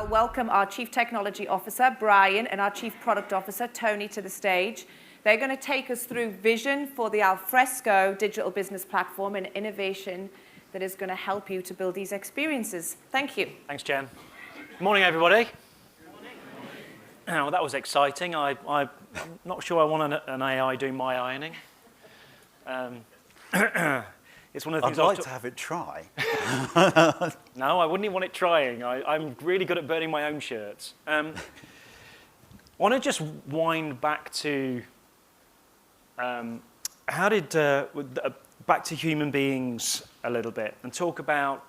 I'll welcome our Chief Technology Officer, Brian, and our Chief Product Officer, Tony, to the stage. They're going to take us through vision for the Alfresco digital business platform and innovation that is going to help you to build these experiences. Thank you. Thanks, Jen. Good morning, everybody. Good morning. Well, that was exciting. I'm not sure I want an AI doing my ironing. It's one of the things I'd like to have it try. No, I wouldn't even want it trying. I'm really good at burning my own shirts. I want to just wind back to back to human beings a little bit and talk about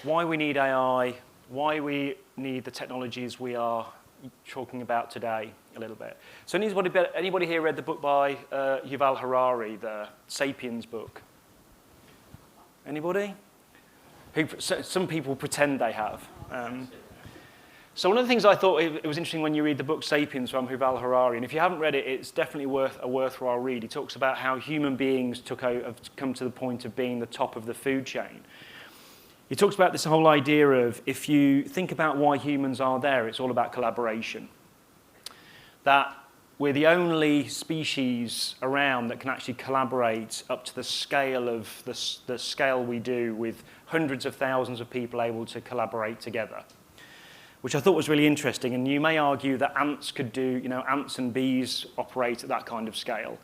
why we need AI, why we need the technologies we are talking about today a little bit. So anybody here read the book by Yuval Harari, the Sapiens book? Anybody? Some people pretend they have. So one of the things I thought it was interesting when you read the book Sapiens from Yuval Harari, and if you haven't read it, it's definitely a worthwhile read. He talks about how human beings have come to the point of being the top of the food chain. He talks about this whole idea of, if you think about why humans are there, it's all about collaboration. That we're the only species around that can actually collaborate up to the scale of the scale we do, with hundreds of thousands of people able to collaborate together, which I thought was really interesting. And you may argue that ants could do, ants and bees operate at that kind of scale.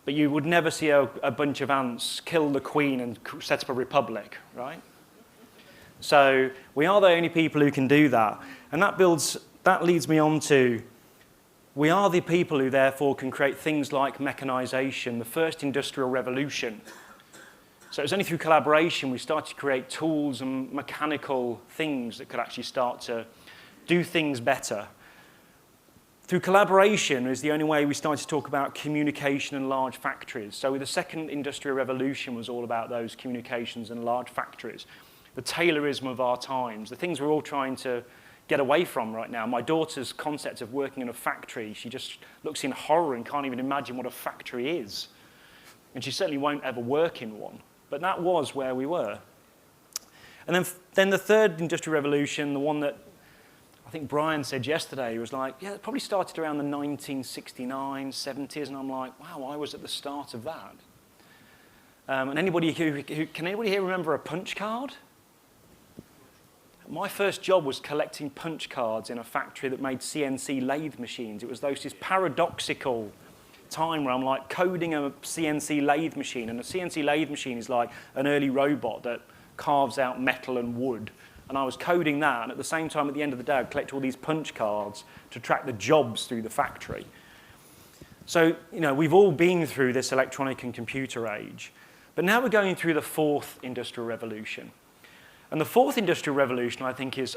But you would never see a bunch of ants kill the queen and set up a republic, right? So we are the only people who can do that. And that leads me on to, we are the people who therefore can create things like mechanization, the first industrial revolution. So it was only through collaboration we started to create tools and mechanical things that could actually start to do things better. Through collaboration is the only way we started to talk about communication and large factories. So the second industrial revolution was all about those communications and large factories. The Taylorism of our times, the things we're all trying to get away from right now. My daughter's concept of working in a factory, she just looks in horror and can't even imagine what a factory is. And she certainly won't ever work in one. But that was where we were. And then the third industrial revolution, the one that I think Brian said yesterday, was like, yeah, it probably started around the 1969, 70s, and I'm like, wow, I was at the start of that. And can anybody here remember a punch card? My first job was collecting punch cards in a factory that made CNC lathe machines. It was this paradoxical time where I'm like coding a CNC lathe machine, and a CNC lathe machine is like an early robot that carves out metal and wood. And I was coding that, and at the same time, at the end of the day, I'd collect all these punch cards to track the jobs through the factory. So, we've all been through this electronic and computer age. But now we're going through the fourth industrial revolution. And the fourth industrial revolution, I think, it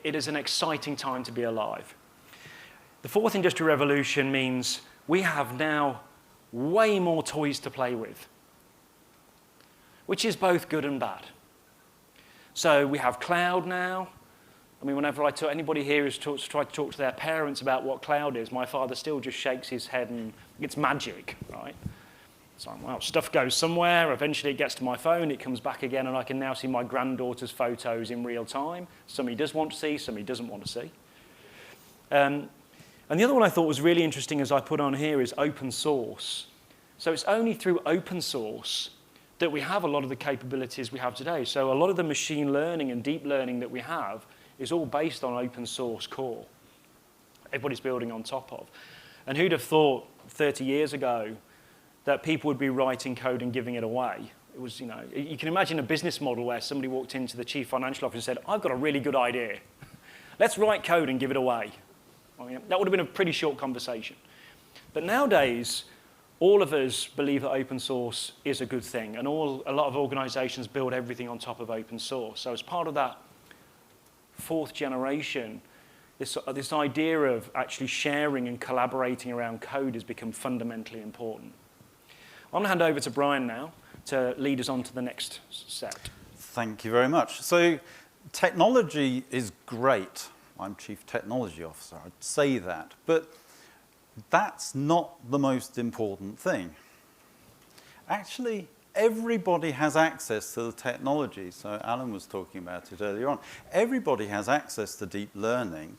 is an exciting time to be alive. The fourth industrial revolution means we have now way more toys to play with, which is both good and bad. So we have cloud now. Whenever anybody here has tried to talk to their parents about what cloud is, my father still just shakes his head and it's magic, right? So, well, stuff goes somewhere, eventually it gets to my phone, it comes back again, and I can now see my granddaughter's photos in real time. Some he does want to see, some he doesn't want to see. And the other one I thought was really interesting, as I put on here, is open source. So it's only through open source that we have a lot of the capabilities we have today. So a lot of the machine learning and deep learning that we have is all based on open source core. Everybody's building on top of. And who'd have thought 30 years ago that people would be writing code and giving it away? It was, you can imagine a business model where somebody walked into the chief financial officer and said, I've got a really good idea. Let's write code and give it away. That would have been a pretty short conversation. But nowadays, all of us believe that open source is a good thing, and a lot of organizations build everything on top of open source. So as part of that fourth generation, this idea of actually sharing and collaborating around code has become fundamentally important. I'm going to hand over to Brian now to lead us on to the next set. Thank you very much. So technology is great. I'm Chief Technology Officer, I'd say that. But that's not the most important thing. Actually, everybody has access to the technology. So Alan was talking about it earlier on. Everybody has access to deep learning.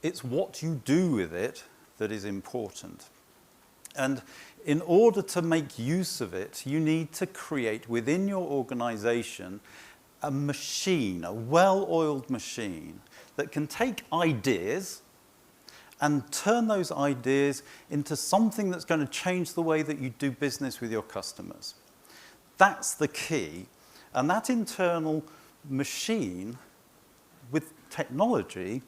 It's what you do with it that is important. And in order to make use of it, you need to create within your organization a machine, a well-oiled machine that can take ideas and turn those ideas into something that's going to change the way that you do business with your customers. That's the key. And that internal machine with technology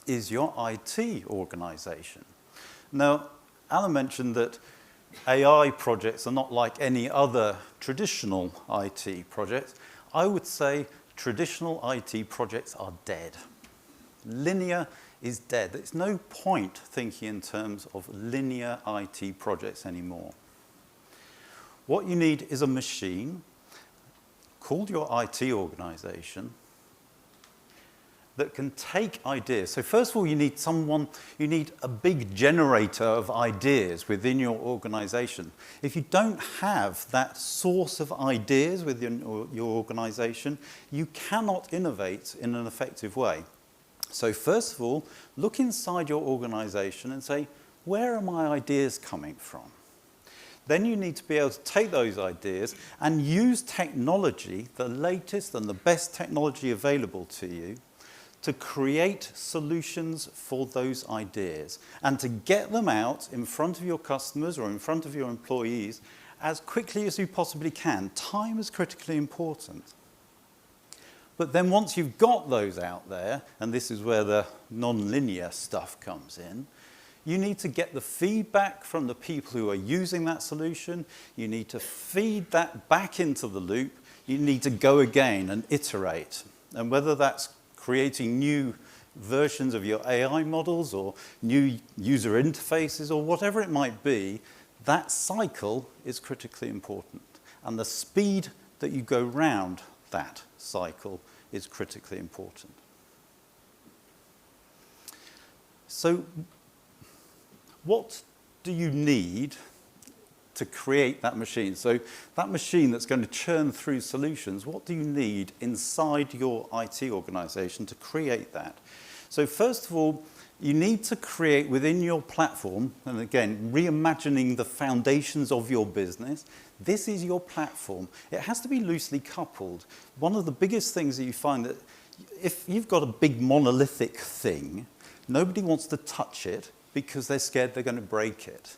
is your IT organization. Now, Alan mentioned that AI projects are not like any other traditional IT projects. I would say traditional IT projects are dead. Linear is dead. There's no point thinking in terms of linear IT projects anymore. What you need is a machine called your IT organization that can take ideas. So first of all, you need a big generator of ideas within your organization. If you don't have that source of ideas within your organization, you cannot innovate in an effective way. So first of all, look inside your organization and say, where are my ideas coming from? Then you need to be able to take those ideas and use technology, the latest and the best technology available to you, to create solutions for those ideas and to get them out in front of your customers or in front of your employees as quickly as you possibly can. Time is critically important. But then once you've got those out there, and this is where the non-linear stuff comes in, you need to get the feedback from the people who are using that solution. You need to feed that back into the loop. You need to go again and iterate. And whether that's creating new versions of your AI models or new user interfaces or whatever it might be, that cycle is critically important. And the speed that you go round that cycle is critically important. So what do you need to create that machine? So that machine that's going to churn through solutions, what do you need inside your IT organization to create that? So first of all, you need to create within your platform, and again, reimagining the foundations of your business. This is your platform. It has to be loosely coupled. One of the biggest things that you find that if you've got a big monolithic thing, nobody wants to touch it because they're scared they're going to break it.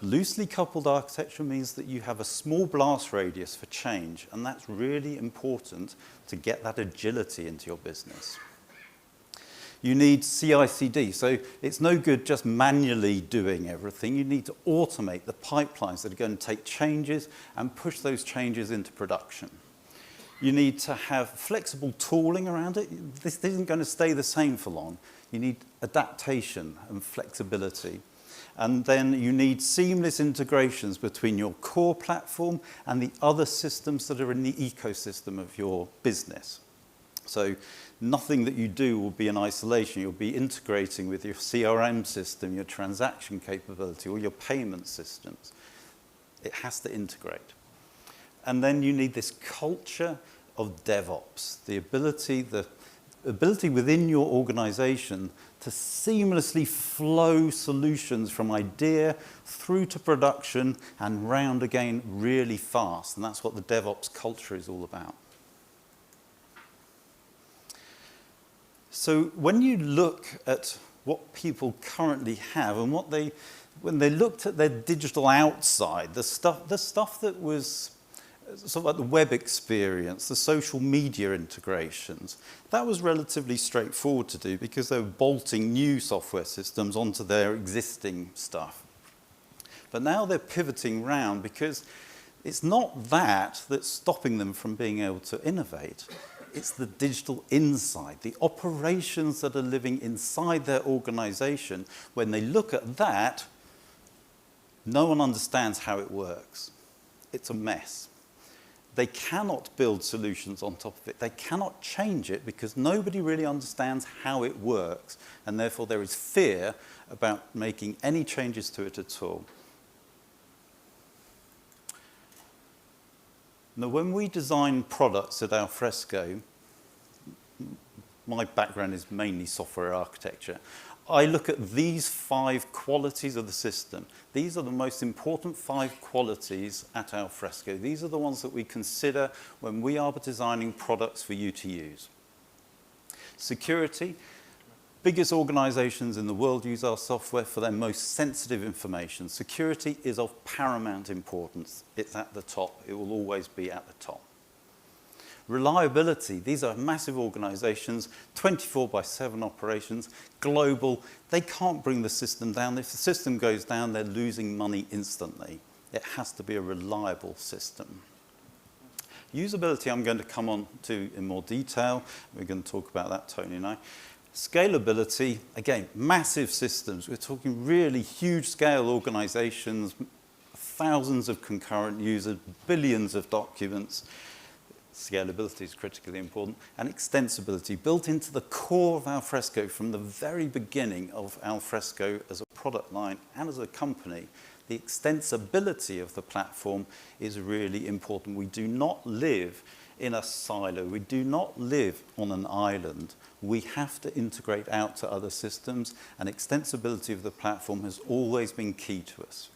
Loosely coupled architecture means that you have a small blast radius for change, and that's really important to get that agility into your business. You need CI/CD, so it's no good just manually doing everything. You need to automate the pipelines that are going to take changes and push those changes into production. You need to have flexible tooling around it. This isn't going to stay the same for long. You need adaptation and flexibility. And then you need seamless integrations between your core platform and the other systems that are in the ecosystem of your business. So nothing that you do will be in isolation. You'll be integrating with your CRM system, your transaction capability, or your payment systems. It has to integrate. And then you need this culture of DevOps, the ability within your organization to seamlessly flow solutions from idea through to production and round again really fast. And that's what the DevOps culture is all about. So when you look at what people currently have and when they looked at their digital outside, the stuff that was sort of like the web experience, the social media integrations, that was relatively straightforward to do because they were bolting new software systems onto their existing stuff. But now they're pivoting round because it's not that that's stopping them from being able to innovate. It's the digital inside, the operations that are living inside their organization. When they look at that, no one understands how it works. It's a mess. They cannot build solutions on top of it. They cannot change it because nobody really understands how it works, and therefore there is fear about making any changes to it at all. Now, when we design products at Alfresco, my background is mainly software architecture. I look at these 5 qualities of the system. These are the most important 5 qualities at Alfresco. These are the ones that we consider when we are designing products for you to use. Security. Biggest organizations in the world use our software for their most sensitive information. Security is of paramount importance. It's at the top. It will always be at the top. Reliability. These are massive organizations, 24/7 operations, global. They can't bring the system down. If the system goes down, they're losing money instantly. It has to be a reliable system. Usability, I'm going to come on to in more detail. We're going to talk about that, Tony and I. Scalability, again, massive systems. We're talking really huge scale organizations, thousands of concurrent users, billions of documents. Scalability is critically important. And extensibility, built into the core of Alfresco from the very beginning of Alfresco as a product line and as a company. The extensibility of the platform is really important. We do not live in a silo. We do not live on an island. We have to integrate out to other systems, and extensibility of the platform has always been key to us.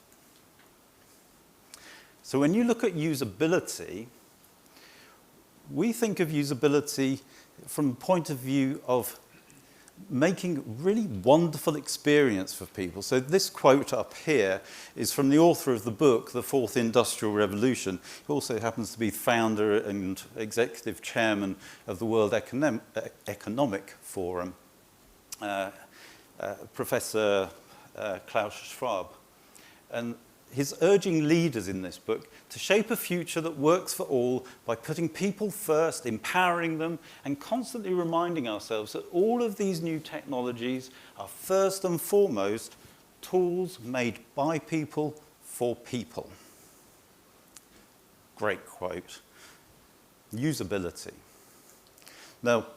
So when you look at usability, we think of usability from the point of view of making really wonderful experience for people. So this quote up here is from the author of the book, The Fourth Industrial Revolution, who also happens to be founder and executive chairman of the World Economic Forum, Professor Klaus Schwab. And he's urging leaders in this book to shape a future that works for all by putting people first, empowering them, and constantly reminding ourselves that all of these new technologies are first and foremost tools made by people for people. Great quote. Usability. Now,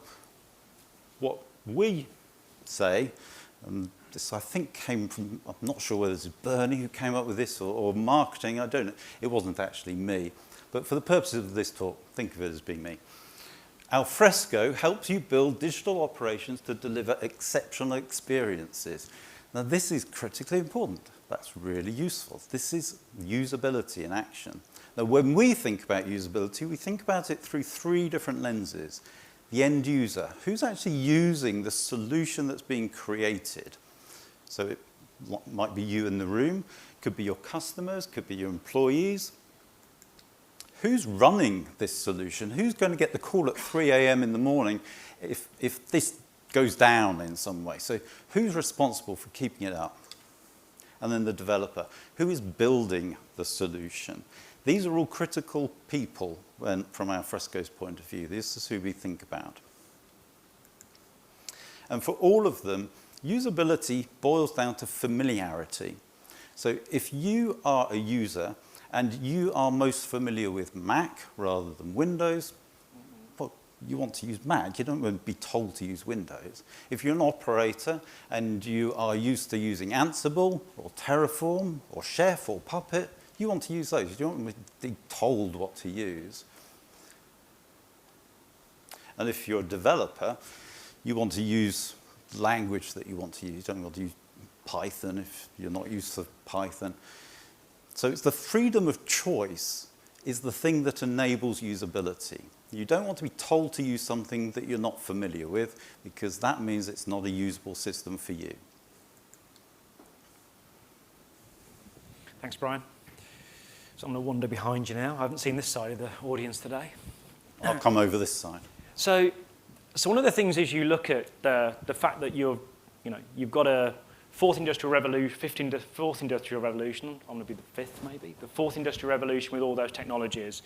what we say, and this, I think, came from, I'm not sure whether it's Bernie who came up with this or marketing, I don't know. It wasn't actually me. But for the purposes of this talk, think of it as being me. Alfresco helps you build digital operations to deliver exceptional experiences. Now, this is critically important. That's really useful. This is usability in action. Now, when we think about usability, we think about it through 3 different lenses. The end user, who's actually using the solution that's being created. So it might be you in the room, could be your customers, could be your employees. Who's running this solution? Who's going to get the call at 3 a.m. in the morning if this goes down in some way? So who's responsible for keeping it up? And then the developer. Who is building the solution? These are all critical people from Alfresco's point of view. This is who we think about. And for all of them, usability boils down to familiarity. So if you are a user and you are most familiar with Mac rather than Windows, well, you want to use Mac. You don't want to be told to use Windows. If you're an operator and you are used to using Ansible or Terraform or Chef or Puppet, you want to use those. You don't want to be told what to use. And if you're a developer, you want to use language that you want to use. You don't want to use Python if you're not used to Python. So it's the freedom of choice is the thing that enables usability. You don't want to be told to use something that you're not familiar with, because that means it's not a usable system for you. Thanks, Brian. So I'm going to wander behind you now. I haven't seen this side of the audience today. I'll come over this side. So one of the things is you look at the fact that you've got a fourth industrial revolution, fourth industrial revolution. I'm going to be the fifth, maybe. The fourth industrial revolution with all those technologies.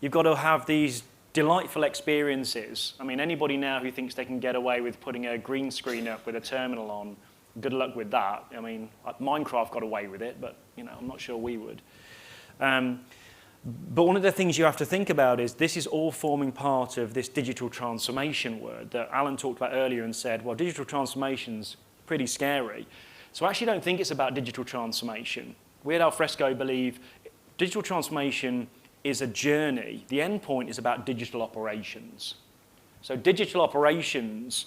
You've got to have these delightful experiences. I mean, anybody now who thinks they can get away with putting a green screen up with a terminal on, good luck with that. I mean, Minecraft got away with it, but I'm not sure we would. But one of the things you have to think about is this is all forming part of this digital transformation word that Alan talked about earlier and said, well, digital transformation's pretty scary. So I actually don't think it's about digital transformation. We at Alfresco believe digital transformation is a journey. The end point is about digital operations. So digital operations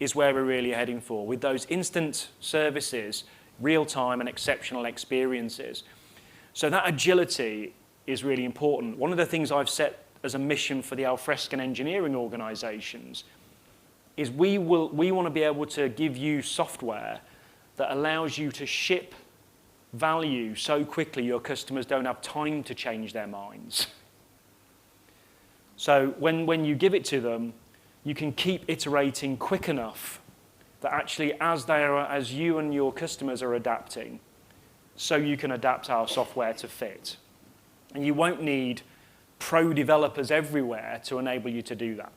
is where we're really heading for, with those instant services, real-time and exceptional experiences. So that agility is really important. One of the things I've set as a mission for the Alfresco engineering organizations is we want to be able to give you software that allows you to ship value so quickly your customers don't have time to change their minds. So when you give it to them, you can keep iterating quick enough that actually as you and your customers are adapting, so you can adapt our software to fit. And you won't need pro developers everywhere to enable you to do that.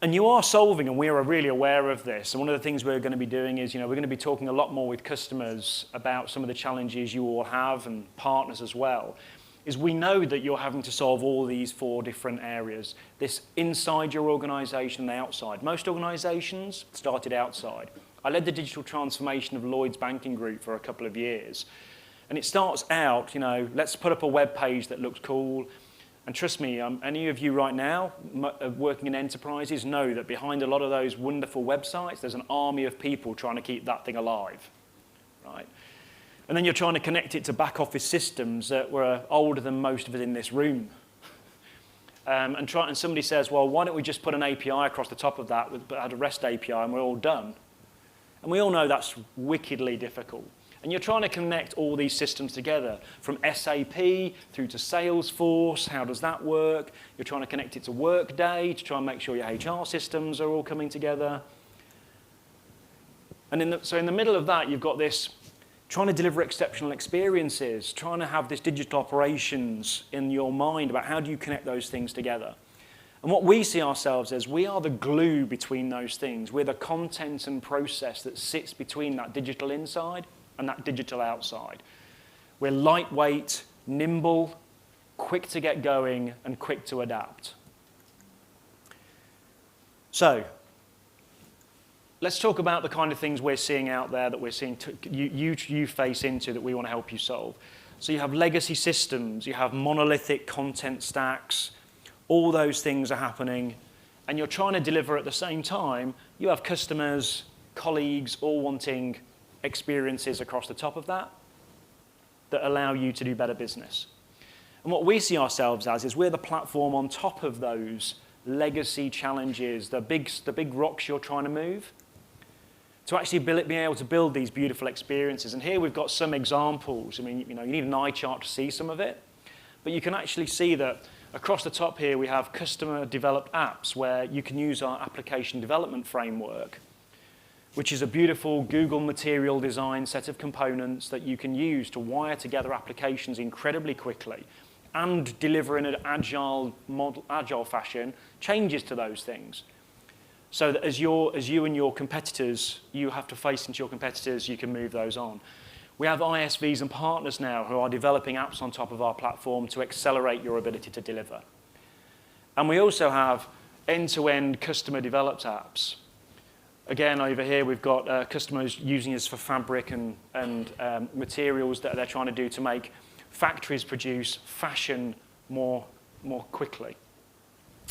And you are solving, and we are really aware of this, and one of the things we're going to be doing is, we're going to be talking a lot more with customers about some of the challenges you all have, and partners as well, is we know that you're having to solve all these 4 different areas. This inside your organization and the outside. Most organizations started outside. I led the digital transformation of Lloyds Banking Group for a couple of years. And it starts out, let's put up a web page that looks cool. And trust me, any of you right now working in enterprises know that behind a lot of those wonderful websites, there's an army of people trying to keep that thing alive, right? And then you're trying to connect it to back office systems that were older than most of us in this room. And somebody says, well, why don't we just put an API across the top of that, add a REST API, and we're all done. And we all know that's wickedly difficult. And you're trying to connect all these systems together, from SAP through to Salesforce. How does that work? You're trying to connect it to Workday to try and make sure your HR systems are all coming together. And so in the middle of that, you've got this trying to deliver exceptional experiences, trying to have this digital operations in your mind about how do you connect those things together. And what we see ourselves as, we are the glue between those things. We're the content and process that sits between that digital inside and that digital outside. We're lightweight, nimble, quick to get going, and quick to adapt. So, let's talk about the kind of things we're seeing out there that we're seeing you face into that we want to help you solve. So you have legacy systems, you have monolithic content stacks, all those things are happening, and you're trying to deliver at the same time. You have customers, colleagues, all wanting experiences across the top of that allow you to do better business. And what we see ourselves as is we're the platform on top of those legacy challenges, the big rocks you're trying to move, to actually be able to build these beautiful experiences. And here we've got some examples. I mean, you need an eye chart to see some of it, but you can actually see that across the top here we have customer-developed apps where you can use our application development framework, which is a beautiful Google material design set of components that you can use to wire together applications incredibly quickly and deliver in an agile fashion changes to those things. So that as you and your competitors, you have to face into your competitors, you can move those on. We have ISVs and partners now who are developing apps on top of our platform to accelerate your ability to deliver. And we also have end-to-end customer-developed apps. Again, over here, we've got customers using us for fabric and materials that they're trying to do to make factories produce fashion more quickly.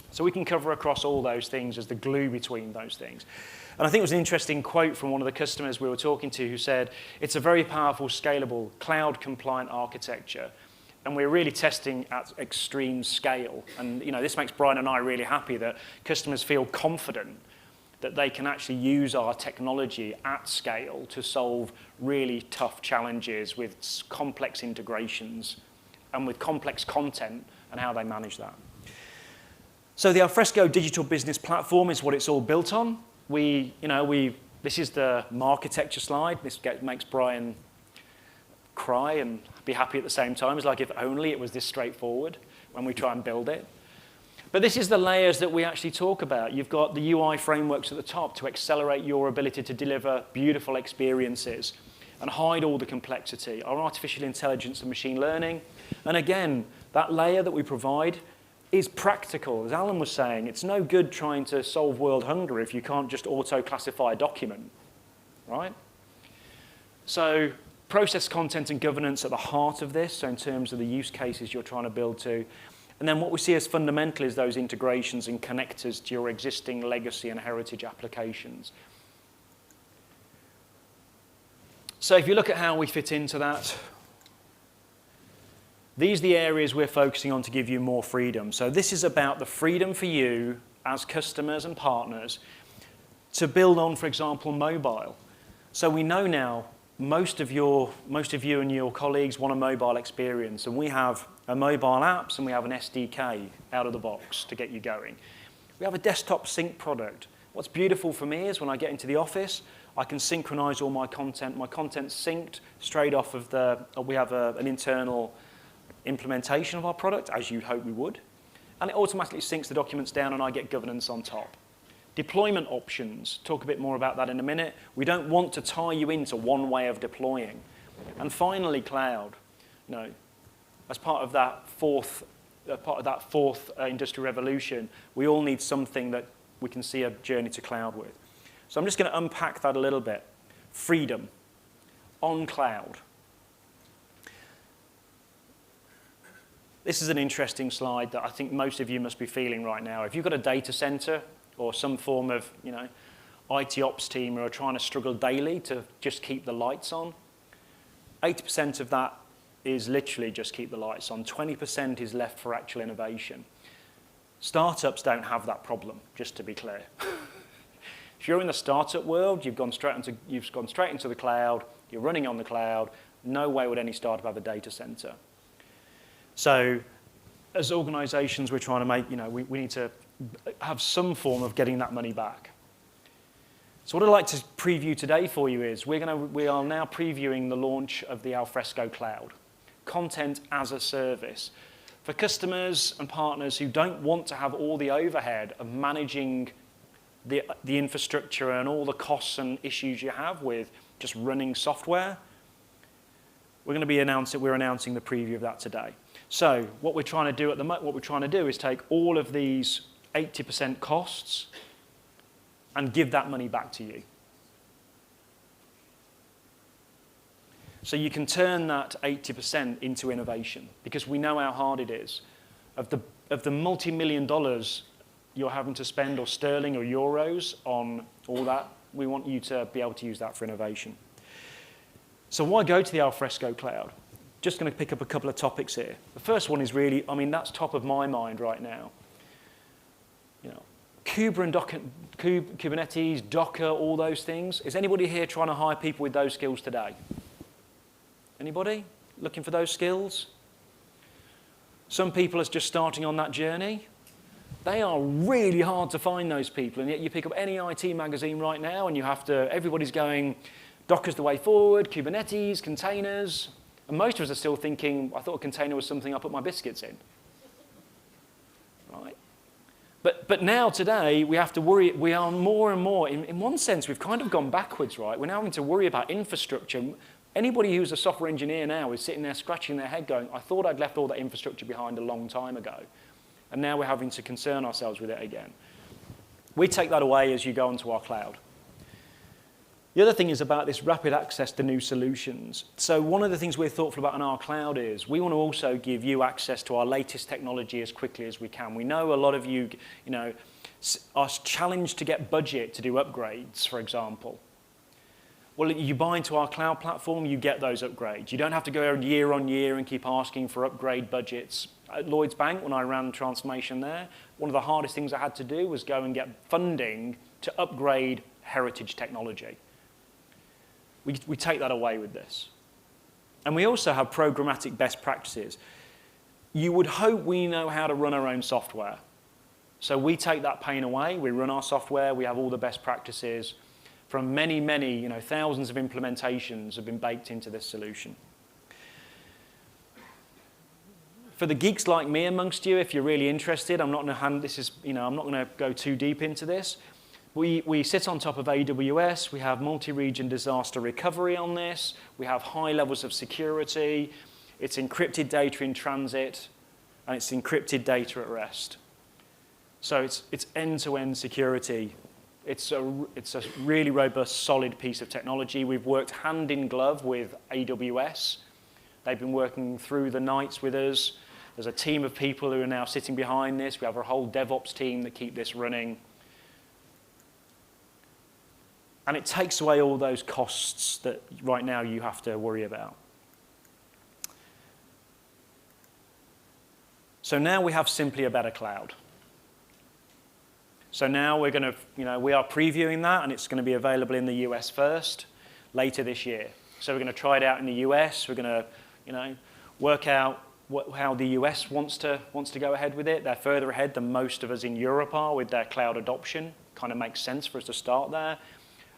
So we can cover across all those things as the glue between those things. And I think it was an interesting quote from one of the customers we were talking to who said, it's a very powerful, scalable, cloud-compliant architecture, and we're really testing at extreme scale. And this makes Brian and I really happy that customers feel confident that they can actually use our technology at scale to solve really tough challenges with complex integrations and with complex content and how they manage that. So the Alfresco digital business platform is what it's all built on. This is the architecture slide. This makes Brian cry and be happy at the same time. It's like if only it was this straightforward when we try and build it. But this is the layers that we actually talk about. You've got the UI frameworks at the top to accelerate your ability to deliver beautiful experiences and hide all the complexity, our artificial intelligence and machine learning. And again, that layer that we provide is practical. As Alan was saying, it's no good trying to solve world hunger if you can't just auto-classify a document, right? So process, content, and governance at the heart of this, so in terms of the use cases you're trying to build to. And then what we see as fundamental is those integrations and connectors to your existing legacy and heritage applications. So if you look at how we fit into that, these are the areas we're focusing on to give you more freedom. So this is about the freedom for you as customers and partners to build on, for example, mobile. So we know now most of you and your colleagues want a mobile experience, and we have a mobile apps and we have an SDK out of the box to get you going. We have a desktop sync product. What's beautiful for me is when I get into the office, I can synchronize all my content. My content's synced straight off of we have an internal implementation of our product, as you'd hope we would, and it automatically syncs the documents down and I get governance on top. Deployment options, talk a bit more about that in a minute. We don't want to tie you into one way of deploying. And finally, cloud. As part of that fourth industrial revolution, we all need something that we can see a journey to cloud with. So I'm just going to unpack that a little bit. Freedom on cloud. This is an interesting slide that I think most of you must be feeling right now. If you've got a data center or some form of, IT ops team who are trying to struggle daily to just keep the lights on, 80% of that is literally just keep the lights on. 20% is left for actual innovation. Startups don't have that problem, just to be clear. If you're in the startup world, you've gone straight into the cloud, you're running on the cloud, no way would any startup have a data center. So as organizations, we're trying to make, we need to have some form of getting that money back. So what I'd like to preview today for you is we are now previewing the launch of the Alfresco cloud, content as a service. For customers and partners who don't want to have all the overhead of managing the infrastructure and all the costs and issues you have with just running software, we're announcing the preview of that today. So what we're trying to do is take all of these 80% costs and give that money back to you. So you can turn that 80% into innovation, because we know how hard it is. Of the multi-million dollars you're having to spend, or sterling or euros, on all that, we want you to be able to use that for innovation. So why go to the Alfresco cloud? Just going to pick up a couple of topics here. The first one is really, that's top of my mind right now. Kubernetes, Docker, all those things. Is anybody here trying to hire people with those skills today? Anybody looking for those skills? Some people are just starting on that journey. They are really hard to find, those people, and yet you pick up any IT magazine right now and everybody's going, Docker's the way forward, Kubernetes, containers, and most of us are still thinking, I thought a container was something I put my biscuits in. Right? But now, today, we have to worry, we are more and more, in one sense, we've kind of gone backwards, right? We're now having to worry about infrastructure. Anybody who's a software engineer now is sitting there scratching their head going, I thought I'd left all that infrastructure behind a long time ago. And now we're having to concern ourselves with it again. We take that away as you go onto our cloud. The other thing is about this rapid access to new solutions. So one of the things we're thoughtful about in our cloud is we want to also give you access to our latest technology as quickly as we can. We know a lot of you, are challenged to get budget to do upgrades, for example. Well, you buy into our cloud platform, you get those upgrades. You don't have to go year on year and keep asking for upgrade budgets. At Lloyds Bank, when I ran transformation there, one of the hardest things I had to do was go and get funding to upgrade heritage technology. We take that away with this. And we also have programmatic best practices. You would hope we know how to run our own software. So we take that pain away. We run our software. We have all the best practices from many, thousands of implementations have been baked into this solution. For the geeks like me amongst you, if you're really interested, I'm not going to go too deep into this. We sit on top of AWS. We have multi-region disaster recovery on this. We have high levels of security. It's encrypted data in transit, and it's encrypted data at rest. So it's end-to-end security It's a really robust, solid piece of technology. We've worked hand in glove with AWS. They've been working through the nights with us. There's a team of people who are now sitting behind this. We have a whole DevOps team that keep this running. And it takes away all those costs that right now you have to worry about. So now we have simply a better cloud. So now we're going to, we are previewing that, and it's going to be available in the US first later this year. So we're going to try it out in the US. We're going to, work out how the US wants to go ahead with it. They're further ahead than most of us in Europe are with their cloud adoption. Kind of makes sense for us to start there,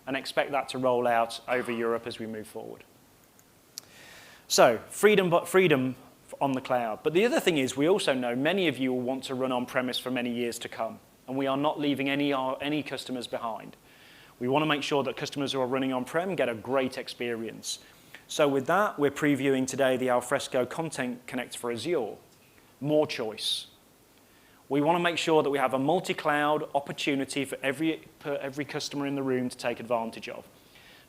and expect that to roll out over Europe as we move forward. So freedom on the cloud. But the other thing is, we also know many of you will want to run on-premise for many years to come, and we are not leaving any customers behind. We want to make sure that customers who are running on-prem get a great experience. So with that, we're previewing today the Alfresco Content Connect for Azure. More choice. We want to make sure that we have a multi-cloud opportunity for every customer in the room to take advantage of.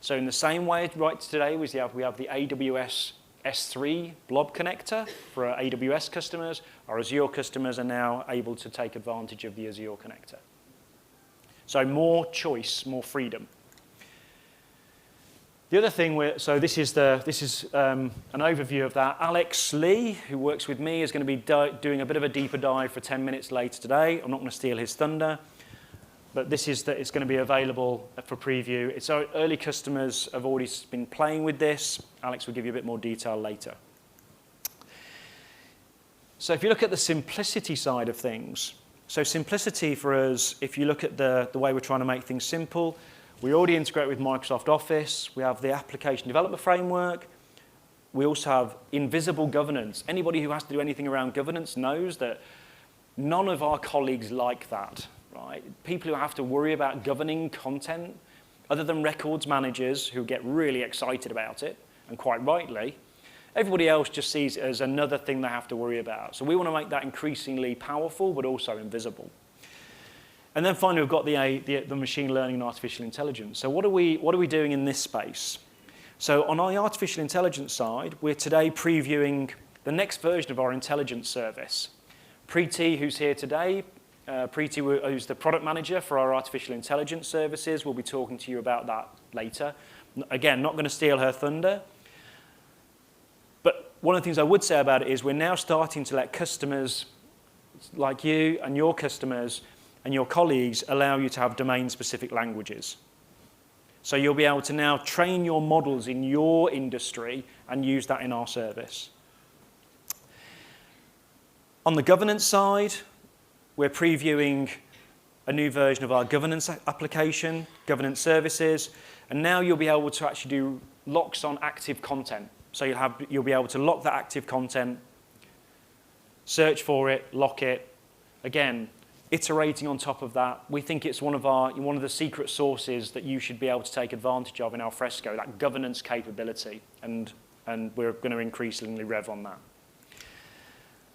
So in the same way, right today, we have the AWS S3 blob connector for our AWS customers. Our Azure customers are now able to take advantage of the Azure connector. So more choice, more freedom. The other thing, this is an overview of that. Alex Lee, who works with me, is going to be doing a bit of a deeper dive for 10 minutes later today. I'm not going to steal his thunder, but it's going to be available for preview. It's our early customers have already been playing with this. Alex will give you a bit more detail later. So if you look at the simplicity side of things, so simplicity for us, if you look at the way we're trying to make things simple, we already integrate with Microsoft Office. We have the application development framework. We also have invisible governance. Anybody who has to do anything around governance knows that none of our colleagues like that, right? People who have to worry about governing content, other than records managers who get really excited about it, and quite rightly, everybody else just sees it as another thing they have to worry about. So we want to make that increasingly powerful, but also invisible. And then finally, we've got the machine learning and artificial intelligence. So what are we doing in this space? So on our artificial intelligence side, we're today previewing the next version of our intelligence service. Preeti, who's here today, Preeti, who's the product manager for our artificial intelligence services, will be talking to you about that later. Again, not going to steal her thunder. But one of the things I would say about it is we're now starting to let customers like you and your customers and your colleagues allow you to have domain-specific languages. So you'll be able to now train your models in your industry and use that in our service. On the governance side, we're previewing a new version of our governance application, governance services, and now you'll be able to actually do locks on active content. So you'll be able to lock that active content, search for it, lock it. Again, iterating on top of that. We think it's one of the secret sources that you should be able to take advantage of in Alfresco, that governance capability, and we're going to increasingly rev on that.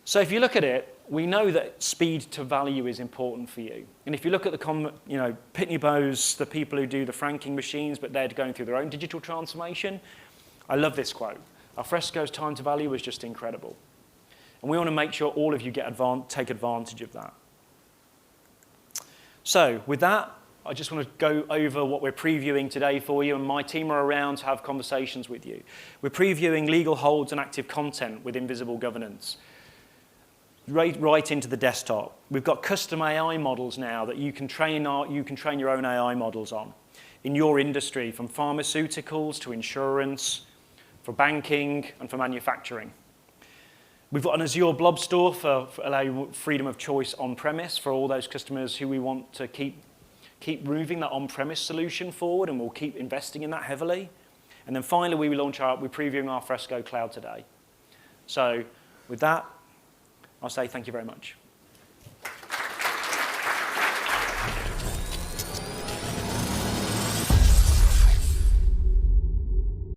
So if you look at it, we know that speed to value is important for you. And if you look at the Pitney Bowes, the people who do the franking machines, but they're going through their own digital transformation, I love this quote. Alfresco's time to value is just incredible. And we want to make sure all of you take advantage of that. So with that, I just want to go over what we're previewing today for you, and my team are around to have conversations with you. We're previewing legal holds and active content with invisible governance, right into the desktop. We've got custom AI models now that you can train your own AI models on in your industry, from pharmaceuticals to insurance, for banking and for manufacturing. We've got an Azure Blob Store for allowing freedom of choice on-premise for all those customers who we want to keep moving that on-premise solution forward, and we'll keep investing in that heavily. And then finally, we're previewing our Alfresco Cloud today. So with that, I'll say thank you very much.